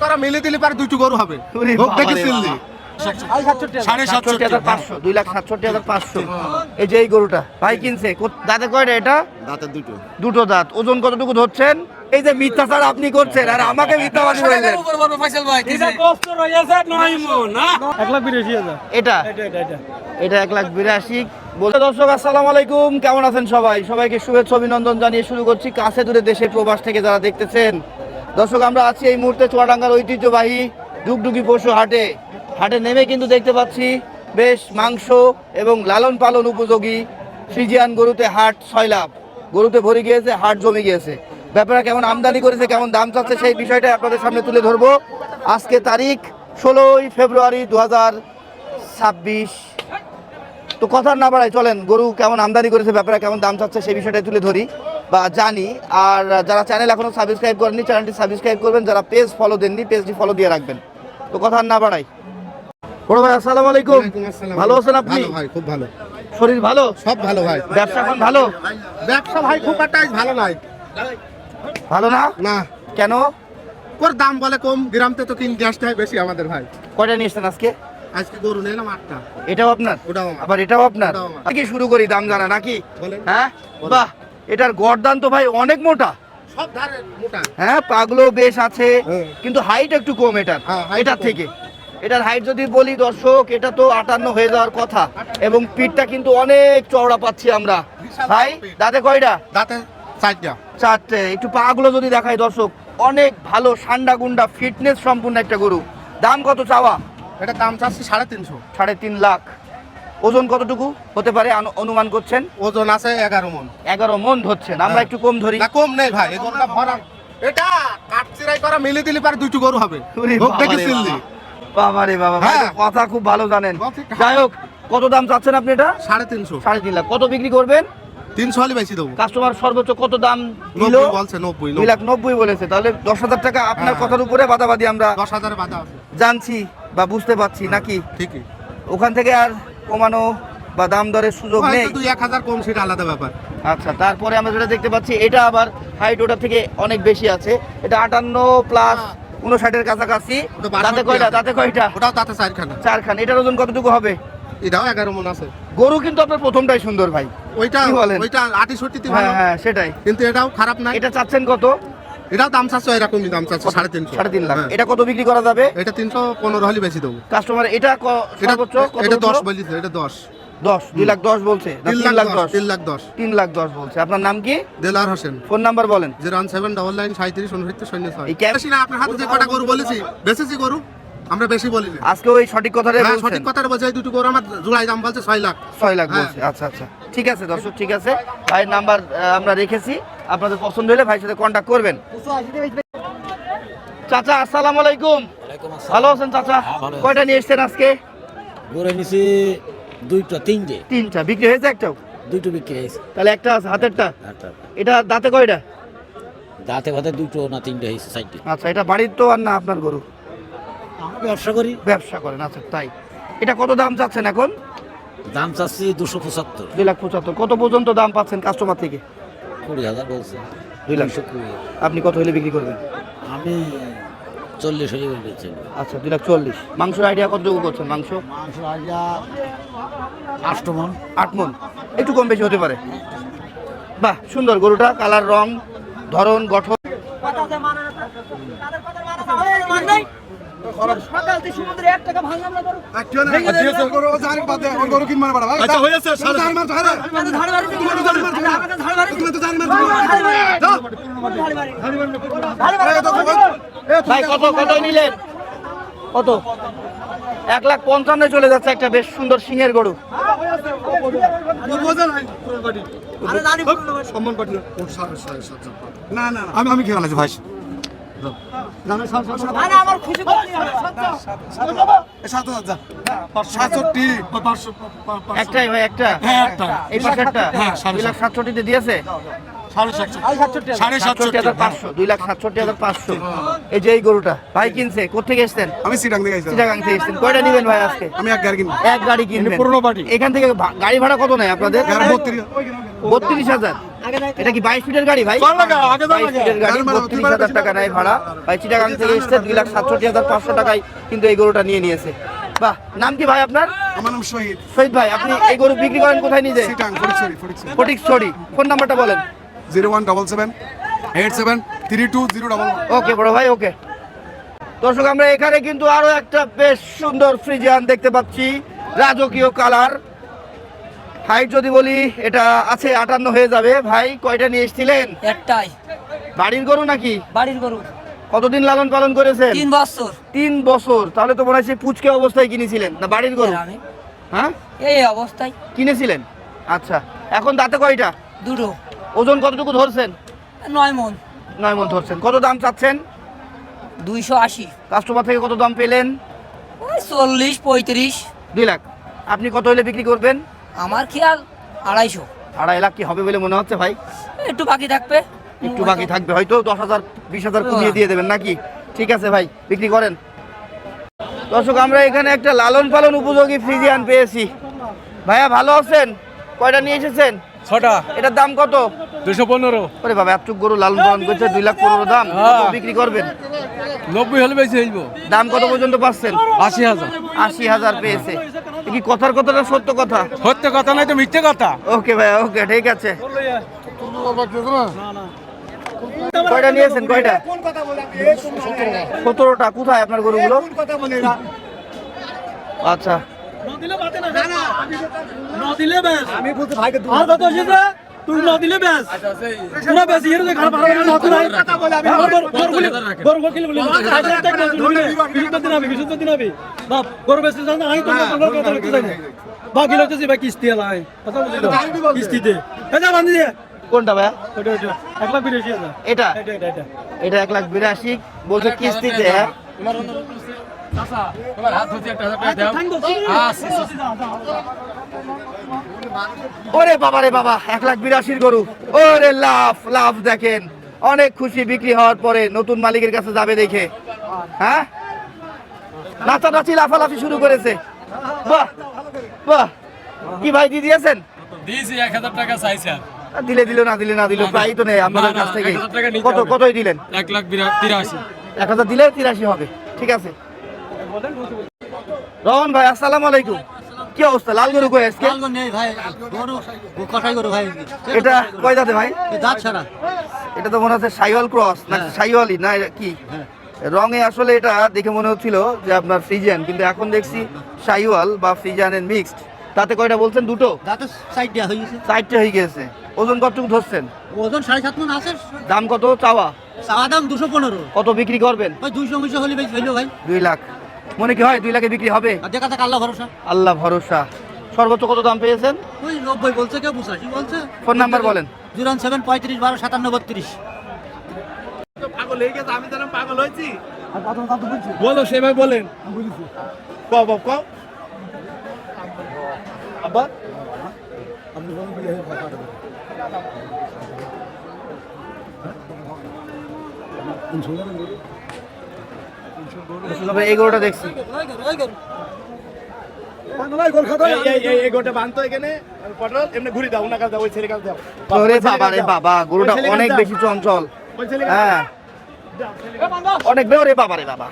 করা মিলে দিলে পারে দুটো গরু হবে। ভোগ দেখে চিনলি 5,67,500 2,67,500। এই যে এই গরুটা ভাই কিনছে দাঁতে কয়টা? এটা দাঁতে দুটো। দুটো দাঁত। ওজন কতটুকু ধরছেন? এই যে মিথ্যাচার আপনি করছেন আর আমাকে মিথ্যাবাদী বললেন। এটা 1,82,000 বলতে। দর্শক আসসালামু আলাইকুম, কেমন আছেন সবাই? সবাইকে শুভেচ্ছা অভিনন্দন জানিয়ে শুরু করছি কাছে দূরে দেশে প্রবাস থেকে যারা দেখতেছেন। দর্শক আমরা আছি এই মুহূর্তে চুয়াডাঙ্গার ঐতিহ্যবাহী ডুগডুগি পশু হাটে নেমে কিন্তু দেখতে পাচ্ছি বেশ মাংস এবং লালন পালন উপযোগী ফ্রিজিয়ান গরুতে হাট 6 লাখ। গরুতে ভরে গিয়েছে, হাট জমে গিয়েছে। ব্যাপারে কেমন আমদানি করেছে, কেমন দাম চাচ্ছে সেই বিষয়টা আপনাদের সামনে তুলে ধরবো। আজকে তারিখ 16 ফেব্রুয়ারি 2026। তো কথা না বাড়াই চলেন গরু কেমন আমদানি করেছে, ব্যাপারে কেমন দাম চাচ্ছে সেই বিষয়টা তুলে ধরি বা জানি। আর যারা চ্যানেল এখনো সাবস্ক্রাইব করেননি চ্যানেলটি সাবস্ক্রাইব করবেন, যারা পেজ ফলো দেননি পেজটি ফলো দিয়ে রাখবেন। তো কথা না বাড়াই, বড় ভাই আসসালামু আলাইকুম। ভালো আছেন আপনি? ভাই খুব ভালো। শরীর ভালো? সব ভালো ভাই। ব্যবসা এখন ভালো? ব্যবসা ভাই খুব একটা ভালো নাই। ভালো না? না। কেন? ওর দাম বলে কম, গ্রামতে তো কিন গ্যাসটা বেশি আমাদের ভাই। কয়টা নিয়েছেন আজকে? আজকে গরু নিলাম 8টা। এটাও আপনার? ওটাও আমার। আবার এটাও আপনার? কি শুরু করি দাম জানা নাকি? বলেন। হ্যাঁ বাহ, এটার গর্দান তো ভাই অনেক মোটা। সব ধারে মোটা। হ্যাঁ পাগলো বেশ আছে, হ্যাঁ। কিন্তু হাইট একটু কম এটার। হ্যাঁ, height এটার কম। থেকে এটার হাইট যদি বলি দর্শক, এটা তো 58 হয়ে যাওয়ার কথা এবং পিঠটা কিন্তু অনেক চওড়া পাচ্ছি আমরা। ভাই দাঁতে কয়টা? দাঁতে 4টা। 4টে। একটু পাগুলো যদি দেখাই দর্শক, অনেক ভালো সান্ডা গুন্ডা ফিটনেস সম্পূর্ণ একটা গরু। দাম কত চাওয়া? এটা দাম চাচ্ছি 3.5। 3.5 লাখ। ওজন কতটুকু হতে পারে অনুমান করছেন? ওজন আছে 11 মণ। 11 মণ ধরছেন, আমরা একটু কম ধরি। না কম নেই ভাই, এই গরুটা ভরা। এটা কাটচিরাই করা মিলে দিলে পারে দুটো গরু হবে। ওরে ভোগ বাবা দেখে রে চিনলি বাবা রে বাবা, ভাই হ্যাঁ। কথা খুব ভালো জানেন। কথা- যাই হোক, কত দাম চাচ্ছেন আপনি এটা? 3.5। 3.5 লাখ। কত বিক্রি করবেন? 300 হলে বেশি দেবো। কাস্টমার সর্বোচ্চ কত দাম দিল? 90 বলছে, 90। 2,90,000 বলেছে। তাহলে 10,000 টাকা আপনার হ্যাঁ। কথার উপরে বাদাবাদি আমরা 10,000 বাধা আছে। জানছি বা বুঝতে পারছি নাকি? ঠিকই। ওখান থেকে আর কমানো বা দাম দরের সুযোগ নেই? হয়তো 2-1,000 কম, সেটা আলাদা ব্যাপার। আচ্ছা, তারপরে আমরা যেটা দেখতে পাচ্ছি এটা আবার হাইট ওটা থেকে অনেক বেশি আছে। এটা 58 প্লাস 59-এর কাছাকাছি। ওটা 62 দাঁতে কয়টা? আছে। দাঁতে কয়টা? ওটাও তাতে 4খানা। 4খান। এটার ওজন কতটুকু হবে? এটাও 11 মণ আছে। গরু কিন্তু আপনার প্রথমটাই সুন্দর ভাই। ওইটা কি বলেন? ওইটা 68 হ্যাঁ ভালো, হ্যাঁ সেটাই। কিন্তু এটাও খারাপ নাই। এটা চাচ্ছেন কত? এটাও দাম চাচ্ছে এরকমই দাম চাচ্ছে 3.5। 3.5 লাখ। হ্যাঁ। এটা কত বিক্রি করা যাবে? এটা 315 হলে বেশি দেবো। কাস্টমার এটা এটা সর্বোচ্চ কত? এটা 10 বলিছে, এটা 10। 2,10,000 বলছে না 3,10,000? 3,10,000। 3,10,000 বলছে। আপনার নাম কি? দেলার হোসেন। ফোন নাম্বার বলেন। 01799 37 এই ক্যাশ- বেশি না, আপনার হাতে যে কটা গরু বলেছি বেশি গরু আমরা বেশি বলি না। আজকে ওই সঠিক কথাটাই হ্যাঁ, বলছেন। সঠিক কথাটা বলছে। এই দুটো গরু আমার জোড়াই দাম বলছে 6 লাখ। 6 লাখ হ্যাঁ। বলছে। আচ্ছা আচ্ছা, ঠিক আছে দর্শক, ঠিক আছে। ভাইয়ের নাম্বার আমরা রেখেছি, আপনাদের পছন্দ হলে ভাইয়ের সাথে কন্ট্যাক্ট করবেন। চাচা আসসালামু আলাইকুম। ভালো আছেন চাচা? কয়টা নিয়ে এসেছেন আজকে? গড়ে নিছি দুইটা তিনটে 3টা। বিক্রি হয়েছে একটাও? দুটো বিক্রি হয়েছে। তাহলে একটা আছে হাতেরটা। একটা এটা দাঁতে কয়টা? দাঁতে ভাতে দুটো না তিনটে হয়েছে সাইডে। আচ্ছা, এটা বাড়ির তো আর না আপনার গরু? আমি ব্যবসা করি। ব্যবসা করেন, আচ্ছা তাই। এটা কত দাম চাচ্ছেন এখন? দাম চাচ্ছি 275। 2,75,000। কত পর্যন্ত দাম পাচ্ছেন কাস্টমার থেকে? 20,000 বলছে। 2 লাখ। 220। আপনি কত হলে বিক্রি করবেন? আমি 40 হয়ে গেছি। আচ্ছা 2,40,000। মাংসের আইডিয়া কতটুকু করছেন? মাংস মাংস আইয়া 8 মণ। 8 মণ। একটু কম বেশি হতে পারে। বাহ, সুন্দর গরুটা, কালার, রং, ধরন, গঠন। ভাই কত কত নিলেন? কত? 1,55,000 চলে যাচ্ছে একটা বেশ সুন্দর সিংহের গরু। আমি খেয়ে আছি ভাই। একটাই ভাই, একটা। এই পাশেরটা 2,67,000 দিয়েছে। 5,67,500, 2,67,500। এই যে এই গরুটা ভাই কিনছে কোথেকে এসেছেন? আমি সিটাং থেকে আইছি। চিটাগাং থেকে এসেছেন। কয়টা নেবেন ভাই আজকে? আমি এক গাড়ি কিনবো। এক গাড়ি কিনবেন। পুরনো পার্টি। এখান থেকে গাড়ি ভাড়া কত নেয় আপনাদের? 32,000। 32,000। এটা কি 22 ফিটের গাড়ি ভাই? চল লাগা, আগে চল 22 লাগা। ফিটের গাড়ি, 32,000 টাকা নেয় ভাড়া। ভাই চিটাগাং থেকে এসেছে, 2,67,500 টাকায় কিন্তু এই গরুটা নিয়ে নিয়েছে। বাহ, নাম কি ভাই আপনার? আমার নাম শহীদ। শহীদ ভাই, আপনি এই গরু বিক্রি করেন কোথায় নিজে? সিটাং ফটিকছড়ি। ফটিকছড়ি। ফোন নাম্বারটা বলেন। 0177873201। ওকে বড় ভাই, ওকে। দর্শক, আমরা এখানে কিন্তু আরো একটা বেশ সুন্দর ফ্রিজিয়ান দেখতে পাচ্ছি, রাজকীয় কালার। হাইট যদি বলি এটা আছে 58 হয়ে যাবে। ভাই কয়টা নিয়ে এসেছিলেন? একটাই বাড়ির গরু নাকি? বাড়ির গরু। কতদিন লালন পালন করেছেন? 3 বছর। 3 বছর। তাহলে তো মনে হয় সেই পুচকে অবস্থায় কিনেছিলেন না বাড়ির গরু? আমি হ্যাঁ, এই অবস্থায় কিনেছিলেন। আচ্ছা, এখন দাঁতে কয়টা? দুটো। ওজন কতটুকু ধরছেন? 9 মণ। 9 মণ ধরছেন। কত দাম চাচ্ছেন? 280। কাস্টমার থেকে কত দাম পেলেন? ওই 40 35। 2 লাখ। আপনি কত হলে বিক্রি করবেন? আমার খেয়াল 250। 2.5 লাখ কি হবে বলে মনে হচ্ছে ভাই? একটু বাকি থাকবে। একটু বাকি থাকবে, হয়তো 10,000 20,000 কমিয়ে দিয়ে দেবেন নাকি? ঠিক আছে ভাই, বিক্রি করেন। দর্শক, আমরা এখানে একটা লালন পালন উপযোগী ফ্রিজিয়ান পেয়েছি। ভাইয়া ভালো আছেন? কয়টা নিয়ে এসেছেন? 6টা। এটার দাম কত? 215। ওরে বাবা, এতটুক গরু লালন পালন করছে, 2,15,000 দাম। কত বিক্রি করবেন? 90 হলে বেশি হইব। দাম কত পর্যন্ত পাচ্ছেন? 80,000। 80,000 পেয়েছে। এ কি কথার কথাটা সত্য কথা? সত্য কথা নাই তো মিথ্যে কথা। ওকে ভাই, ওকে, ঠিক আছে। কয়টা নিয়েছেন? কয়টা? 17টা। কোথায় আপনার গরুগুলো? আচ্ছা, কোনটা ভাইয়া? এটা এটা 1,82,000 বলছে কিস্তিতে। হ্যাঁ, ওরে বাবা রে বাবা, 1,82,000 গরু। ওরে লাভ লাভ দেখেন, অনেক খুশি বিক্রি হওয়ার পরে নতুন মালিকের কাছে যাবে দেখে। হ্যাঁ, নাচানাচি লাফালাফি শুরু করেছে। বাহ বাহ, কি ভাই দিয়ে দিয়েছেন? দিয়েছি 1000 টাকা চাইছে। দিলে দিল, না দিলে না দিল, প্রায় তো নেই আপনাদের কাছ থেকে। কত কতই দিলেন? 1,83,000। 1000 দিলে 83 হবে। ঠিক আছে। রহন ভাই, আসসালামু আলাইকুম। কি অবস্থা? লাল গরু কই আজকে? এটা কয় দাঁতে ভাই? এটা তো মনে হচ্ছে শাইওয়াল ক্রস না? শাইওয়ালই না এটা কি? রঙে আসলে এটা দেখে মনে হচ্ছিল যে আপনার ফ্রিজিয়ান, কিন্তু এখন দেখছি শাইওয়াল বা ফ্রিজিয়ানের মিক্সড। তাতে কয়টা বলছেন? দুটো। সাইডটা হয়ে গেছে। ওজন কতটুকু ধরছেন? ওজন 7.5 মণ আছে। দাম কত চাওয়া? চাওয়া দাম 215। কত বিক্রি করবেন? ভাই 200 হলে বেশি হইলো ভাই। 2 লাখ। মনে কি হয় 2 লাখে বিক্রি হবে? আর দেখা যাক, আল্লাহ ভরসা। আল্লাহ ভরসা। সর্বোচ্চ কত দাম পেয়েছেন? ওই 90 বলছে, কেউ 85 বলছে। ফোন নাম্বার বলেন। 07 35 12 57 32। বলো সেভাবে বলেন। এই গরুটা দেখছি। ওরে বাবা রে বাবা, গরুটা অনেক বেশি চঞ্চল। হ্যাঁ, অনেক বেড়ে বাবা রে বাবা।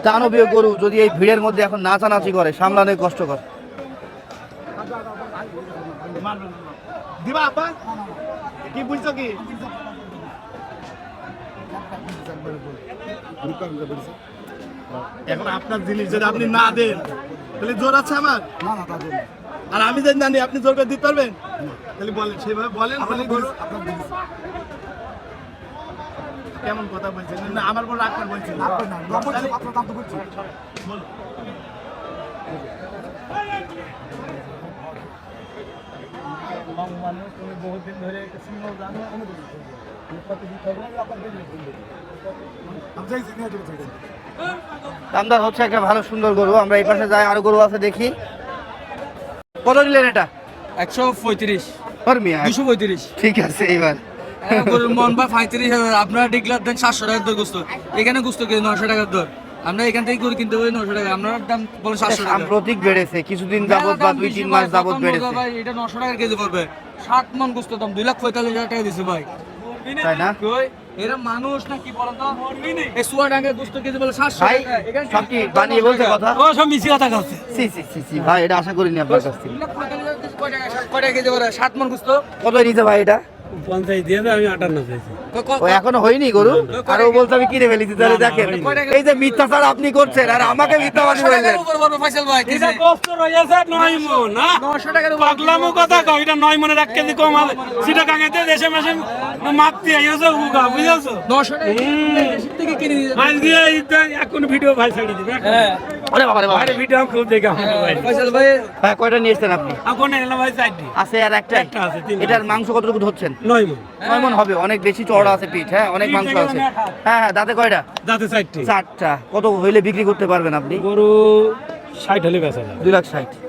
দানবীয় গরু যদি এই ভিড়ের মধ্যে এখন নাচানাচি করে, সামলানো কষ্টকর। দিবা আপা কি বুঝছো কি? এখন আপনার জিনিস যদি আপনি না দেন তাহলে জোর আছে আমার? আর আমি যদি জানি আপনি জোর করে দিতে পারবেন, তাহলে বলেন, সেভাবে বলেন। কেমন কথা বলছেন? না আমার বড় রাগ করে বলছেন। দামদার হচ্ছে একটা ভালো সুন্দর গরু। আমরা এই পাশে যাই, আরো গরু আছে দেখি। কত দিলেন এটা? 135 ওর মিয়া 235 ঠিক আছে এবার গরুর মন বা 35,000 আপনারা ডিক্লার দেন 700 টাকার দর গোস্ত এখানে গোস্ত কিনে 900 টাকার দর আমরা এখান থেকে গরু কিনতে পারি 900 টাকা আপনারা দাম বলে 700 টাকা সাম্প্রতিক বেড়েছে কিছুদিন যাবত বা 2-3 মাস যাবত বেড়েছে ভাই এটা 900 টাকা কেজি পড়বে 7 মন গোস্ত দাম 2,45,000 টাকা দিছে ভাই তাই না কই এরা মানুষ না কি বলেন তো এই সুয়াডাঙ্গা গোস্ত কেজি বলে 700 ভাই টাকা এখানে সব কি বানিয়ে বলছে কথা ও সব মিছি কথা কাছে সি ভাই এটা আশা করিনি আপনার কাছ থেকে 2,45,000 কয় টাকা কেজি পড়ে 7 মন গোস্ত কত নিতে ভাই এটা 50 দিয়ে আমি 58 চাইছি ও এখনো হয়নি গরু আর ও বলতে আমি কিনে ফেলেছি তাহলে দেখেন এই যে মিথ্যাচার আপনি করছেন আর আমাকে মিথ্যাবাদী বলছেন উপর বড় ফয়সাল ভাই কেজি এটা কষ্ট রয়েছে 9 মন না 900 টাকার উপর পাগলামো কথা কও এটা 9 মনের 1 কেজি কম আছে সেটা কাঙাতে দেশে মাসে মাপতে আইছো উগা বুঝাছো 900 টাকা দেশের থেকে কিনে নিয়ে আজ দিয়ে এখন ভিডিও ভাই ছাড়ি দিবে হ্যাঁ আরে বাবা রে বাবা আরে ভিডিও খুব দেখা ভাই ফয়সাল ভাই হ্যাঁ কয়টা নিয়ে এসেছেন আপনি এখন এলা ভাই চাইটি আছে আর একটাই একটা আছে, তিনটা এটার মাংস কতটুকু ধরছেন 9 মন 9 মণ হবে অনেক বেশি চওড়া আছে পিঠ হ্যাঁ অনেক মাংস আছে হ্যাঁ হ্যাঁ দাঁতে কয়টা দাঁতে চাইটি চারটা কত হইলে বিক্রি করতে পারবেন আপনি গরু 60 হলে বেচা যায় 2,60,000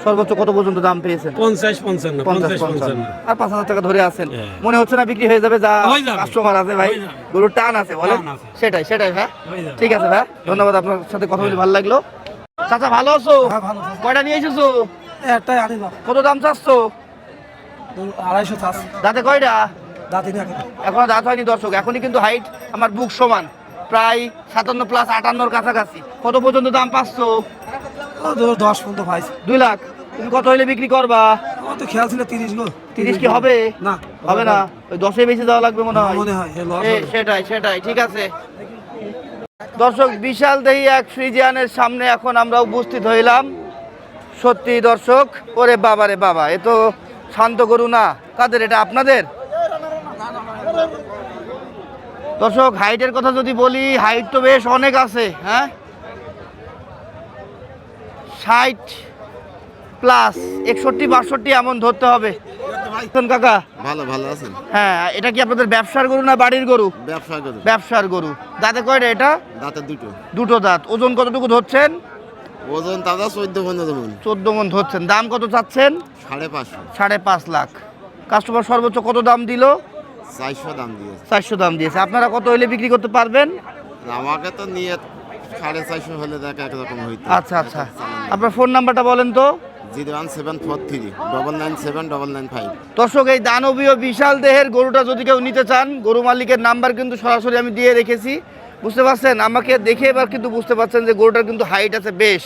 সর্বোচ্চ কত পর্যন্ত দাম পেয়েছেন 50 55 50 50 55 55 আর 5,000 টাকা ধরে আছেন হ্যাঁ। মনে হচ্ছে না বিক্রি হয়ে যাবে যা হয়ে যাবে। কাস্টমার আছে ভাই হয়ে যাবে। গরুর টান আছে বলেন টান আছে। সেটাই হ্যাঁ হয়ে যাবে। ঠিক আছে ভাই ধন্যবাদ আপনার সাথে কথা বলে ভালো লাগলো চাচা ভালো আছো কয়টা নিয়ে এসেছো একটাই আনি দাও কত দাম চাচ্ছো 250 চাষ দাঁতে কয়টা দাঁতি না এখনো দাঁত হয়নি দর্শক এখনই কিন্তু হাইট আমার বুক সমান প্রায় 57 প্লাস 58 কাছাকাছি কত পর্যন্ত দাম পাচ্ছো 10 পর্যন্ত পাইছি 2 লাখ তুমি কত হইলে বিক্রি করবা ও তো খেয়াল ছিল 30 গো 30 কি হবে না হবে না ওই 10 এ বেশি দেওয়া লাগবে মনে হয় মনে হয়, এ লস সেটাই ঠিক আছে দর্শক বিশাল দেহি এক ফ্রিজিয়ানের সামনে এখন আমরা উপস্থিত হইলাম সত্যি দর্শক ওরে বাবা রে বাবা এ তো শান্ত গরু না কাদের এটা আপনাদের দর্শক হাইটের কথা যদি বলি হাইট তো বেশ অনেক আছে হ্যাঁ 60 প্লাস 61-62 এমন ধরতে হবে কাকা ভালো ভালো আছেন হ্যাঁ এটা কি আপনাদের ব্যবসার গরু না বাড়ির গরু ব্যবসা করি ব্যবসার গরু দাঁতে কয়টা এটা দাঁতের দুটো দাঁত ওজন কতটুকু ধরছেন ওজন তাজা 14-15 মণ 14 মণ ধরছেন দাম কত চাচ্ছেন 550 5.5 লাখ কাস্টমার সর্বোচ্চ কত দাম দিল 400 দাম দিয়েছে 400 দাম দিয়েছে আপনারা কত হইলে বিক্রি করতে পারবেন আমাকে তো নিয়ে 450 হলে দেখা একরকম হইতো আচ্ছা আপনার ফোন নাম্বারটা বলেন তো 01743 9979995 দর্শক এই দানবীয় বিশাল দেহের গরুটা যদি কেউ নিতে চান গরু মালিকের নাম্বার কিন্তু সরাসরি আমি দিয়ে রেখেছি বুঝতে পারছেন আমাকে দেখে এবার কিন্তু বুঝতে পারছেন যে গরুটার কিন্তু হাইট আছে বেশ